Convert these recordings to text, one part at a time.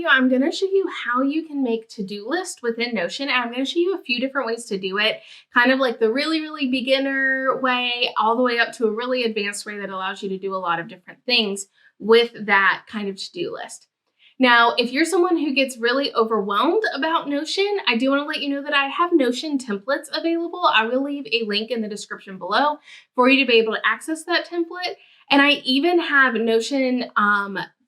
video, I'm going to show you how you can make to-do list within Notion. And I'm going to show you a few different ways to do it, kind of like the really, really beginner way, all the way up to a really advanced way that allows you to do a lot of different things with that kind of to-do list. Now, if you're someone who gets really overwhelmed about Notion, I do want to let you know that I have Notion templates available. I will leave a link in the description below for you to be able to access that template. And I even have Notion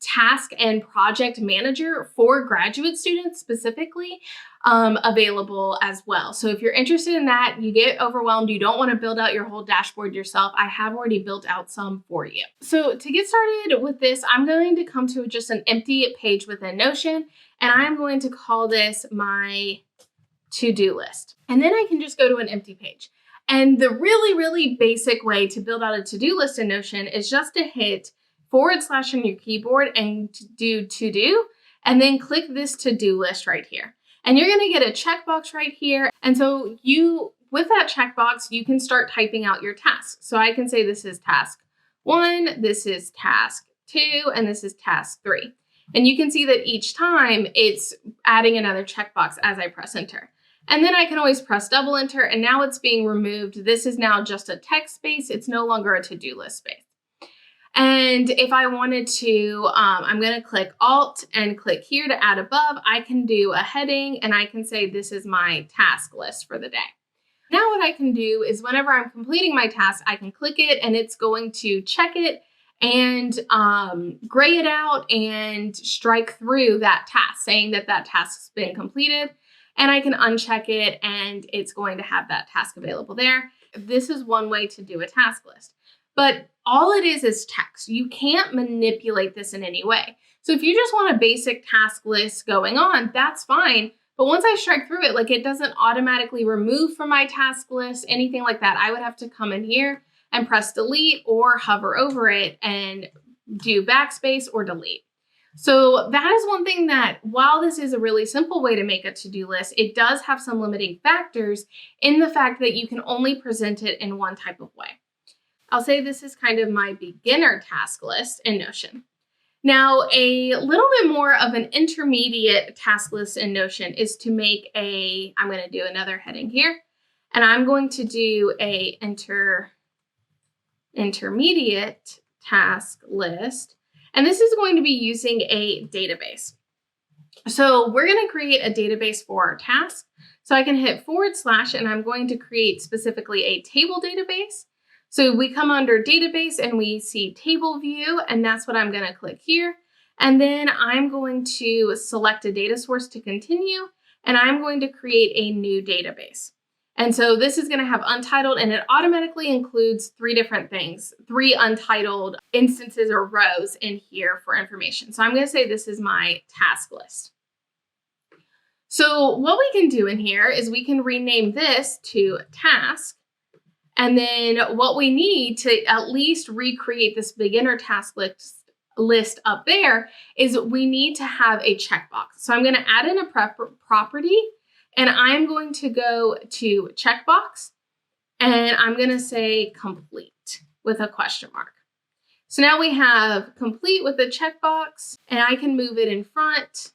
Task and Project Manager for graduate students specifically available as well. So if you're interested in that, you get overwhelmed, you don't want to build out your whole dashboard yourself, I have already built out some for you. So to get started with this, I'm going to come to just an empty page within Notion, and I'm going to call this my to-do list. And then I can just go to an empty page. And the really, really basic way to build out a to-do list in Notion is just to hit / on your keyboard and do to do, and then click this to-do list right here. And you're going to get a checkbox right here. And so with that checkbox, you can start typing out your tasks. So I can say this is task 1, this is task 2, and this is task 3. And you can see that each time it's adding another checkbox as I press enter. And then I can always press double enter, and now it's being removed. This is now just a text space. It's no longer a to-do list space. And if I wanted to, I'm going to click Alt and click here to add above. I can do a heading, and I can say this is my task list for the day. Now what I can do is whenever I'm completing my task, I can click it, and it's going to check it and gray it out and strike through that task, saying that that task's been completed. And I can uncheck it, and it's going to have that task available there. This is one way to do a task list. But all it is text. You can't manipulate this in any way. So if you just want a basic task list going on, that's fine. But once I strike through it, like it doesn't automatically remove from my task list, anything like that. I would have to come in here and press delete or hover over it and do backspace or delete. So that is one thing that while this is a really simple way to make a to-do list, it does have some limiting factors in the fact that you can only present it in one type of way. I'll say this is kind of my beginner task list in Notion. Now, a little bit more of an intermediate task list in Notion is to make I'm going to do another heading here, and I'm going to do a intermediate task list, and this is going to be using a database. So we're going to create a database for our task. So I can hit / and I'm going to create specifically a table database. So we come under database and we see table view, and that's what I'm going to click here. And then I'm going to select a data source to continue, and I'm going to create a new database. And so this is going to have untitled, and it automatically includes 3 different things, 3 untitled instances or rows in here for information. So I'm going to say this is my task list. So what we can do in here is we can rename this to task. And then what we need to at least recreate this beginner task list up there is we need to have a checkbox. So I'm going to add in a property, and I'm going to go to checkbox, and I'm going to say complete with a question mark. So now we have complete with the checkbox, and I can move it in front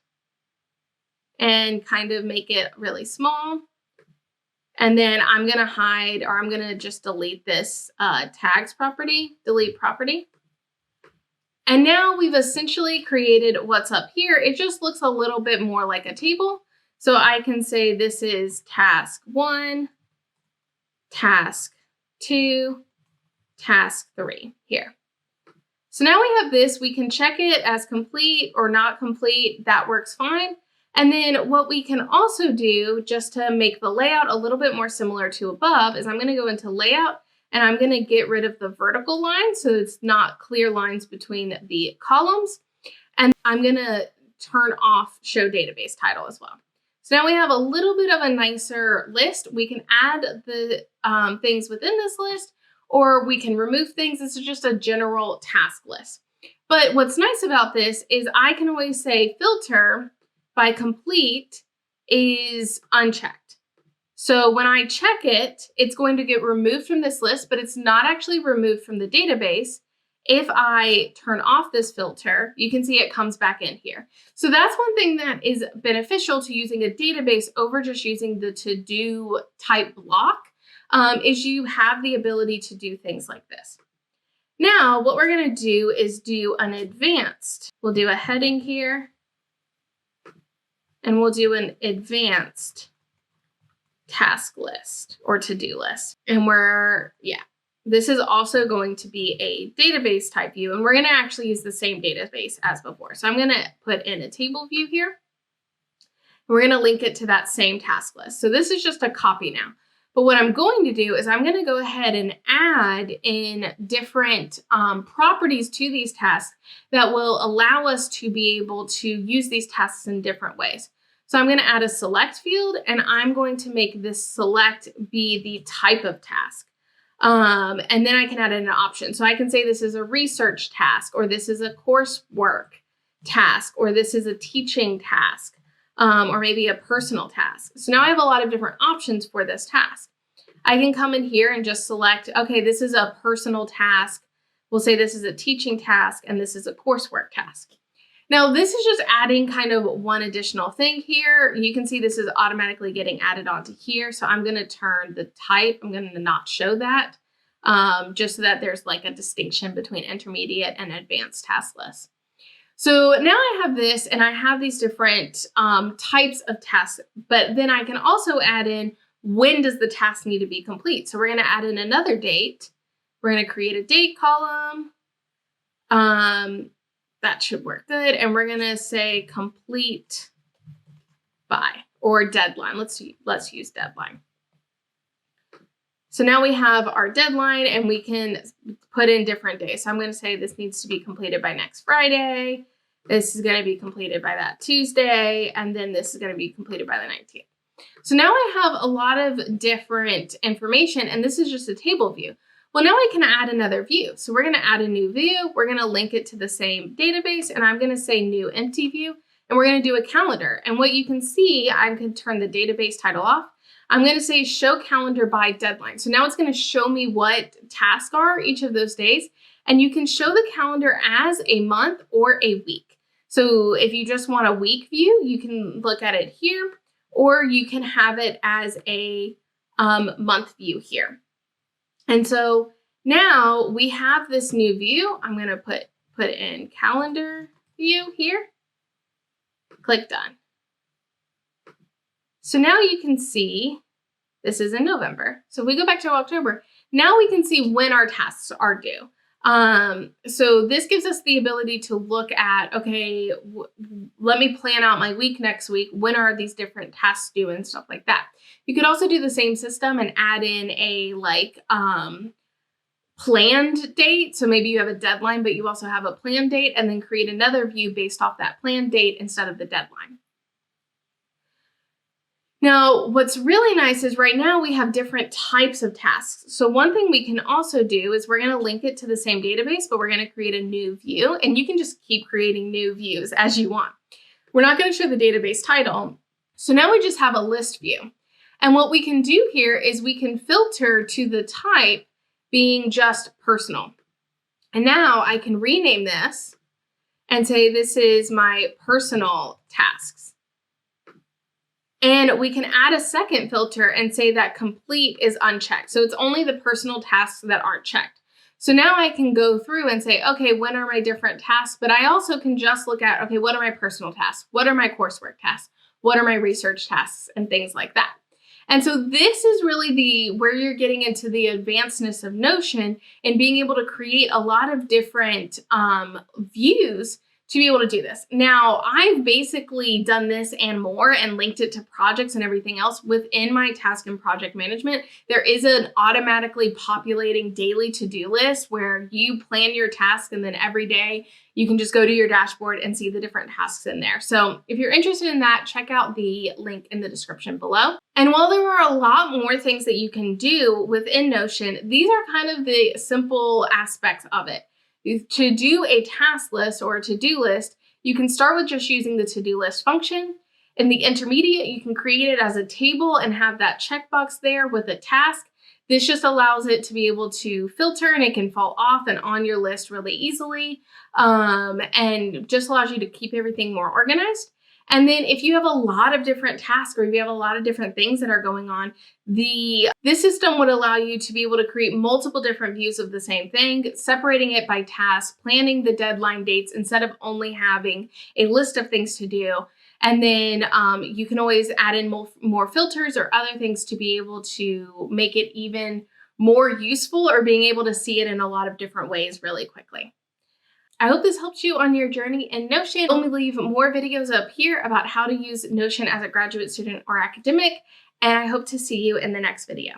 and kind of make it really small. And then I'm going to hide, or I'm going to just delete this tags property, delete property. And now we've essentially created what's up here. It just looks a little bit more like a table. So I can say this is task 1, task 2, task 3 here. So now we have this. We can check it as complete or not complete. That works fine. And then what we can also do, just to make the layout a little bit more similar to above, is I'm going to go into layout, and I'm going to get rid of the vertical line so it's not clear lines between the columns. And I'm going to turn off show database title as well. So now we have a little bit of a nicer list. We can add the things within this list, or we can remove things. This is just a general task list. But what's nice about this is I can always say filter by complete is unchecked. So when I check it, it's going to get removed from this list, but it's not actually removed from the database. If I turn off this filter, you can see it comes back in here. So that's one thing that is beneficial to using a database over just using the to-do type block, is you have the ability to do things like this. Now, what we're going to do is do an advanced. We'll do a heading here, and we'll do an advanced task list or to-do list. And this is also going to be a database type view, and we're going to actually use the same database as before. So I'm going to put in a table view here. We're going to link it to that same task list. So this is just a copy now. But what I'm going to do is I'm going to go ahead and add in different properties to these tasks that will allow us to be able to use these tasks in different ways. So I'm going to add a select field, and I'm going to make this select be the type of task. And then I can add in an option. So I can say this is a research task, or this is a coursework task, or this is a teaching task, or maybe a personal task. So now I have a lot of different options for this task. I can come in here and just select, okay, this is a personal task. We'll say this is a teaching task, and this is a coursework task. Now, this is just adding kind of one additional thing here. You can see this is automatically getting added onto here. So I'm going to turn the type. I'm going to not show that, just so that there's like a distinction between intermediate and advanced task lists. So now I have this, and I have these different types of tasks, but then I can also add in, when does the task need to be complete? So we're going to add in another date. We're going to create a date column. That should work good. And we're going to say complete by, or deadline. Let's use deadline. So now we have our deadline, and we can put in different days. So I'm going to say this needs to be completed by next Friday. This is going to be completed by that Tuesday. And then this is going to be completed by the 19th. So now I have a lot of different information, and this is just a table view. Well, now I can add another view. So we're going to add a new view. We're going to link it to the same database, and I'm going to say new empty view, and we're going to do a calendar. And what you can see, I can turn the database title off. I'm going to say show calendar by deadline. So now it's going to show me what tasks are each of those days, and you can show the calendar as a month or a week. So if you just want a week view, you can look at it here, or you can have it as a month view here. And so now we have this new view. I'm going to put in calendar view here. Click done. So now you can see this is in November. So if we go back to October, now we can see when our tasks are due. So this gives us the ability to look at, okay, let me plan out my week next week. When are these different tasks due and stuff like that? You could also do the same system and add in a planned date. So maybe you have a deadline, but you also have a planned date, and then create another view based off that planned date instead of the deadline. Now, what's really nice is right now we have different types of tasks. So one thing we can also do is we're going to link it to the same database, but we're going to create a new view, and you can just keep creating new views as you want. We're not going to show the database title. So now we just have a list view. And what we can do here is we can filter to the type being just personal. And now I can rename this and say this is my personal tasks. And we can add a second filter and say that complete is unchecked. So it's only the personal tasks that aren't checked. So now I can go through and say, okay, when are my different tasks? But I also can just look at, okay, what are my personal tasks? What are my coursework tasks? What are my research tasks? And things like that. And so this is really where you're getting into the advancedness of Notion and being able to create a lot of different views to be able to do this. Now, I've basically done this and more and linked it to projects and everything else within my task and project management. There is an automatically populating daily to-do list where you plan your task, and then every day you can just go to your dashboard and see the different tasks in there. So if you're interested in that, check out the link in the description below. And while there are a lot more things that you can do within Notion, these are kind of the simple aspects of it. To do a task list or a to-do list, you can start with just using the to-do list function. In the intermediate, you can create it as a table and have that checkbox there with a task. This just allows it to be able to filter, and it can fall off and on your list really easily, and just allows you to keep everything more organized. And then if you have a lot of different tasks, or if you have a lot of different things that are going on, this system would allow you to be able to create multiple different views of the same thing, separating it by task, planning the deadline dates instead of only having a list of things to do. And then you can always add in more filters or other things to be able to make it even more useful, or being able to see it in a lot of different ways really quickly. I hope this helped you on your journey in Notion. I'll leave more videos up here about how to use Notion as a graduate student or academic, and I hope to see you in the next video.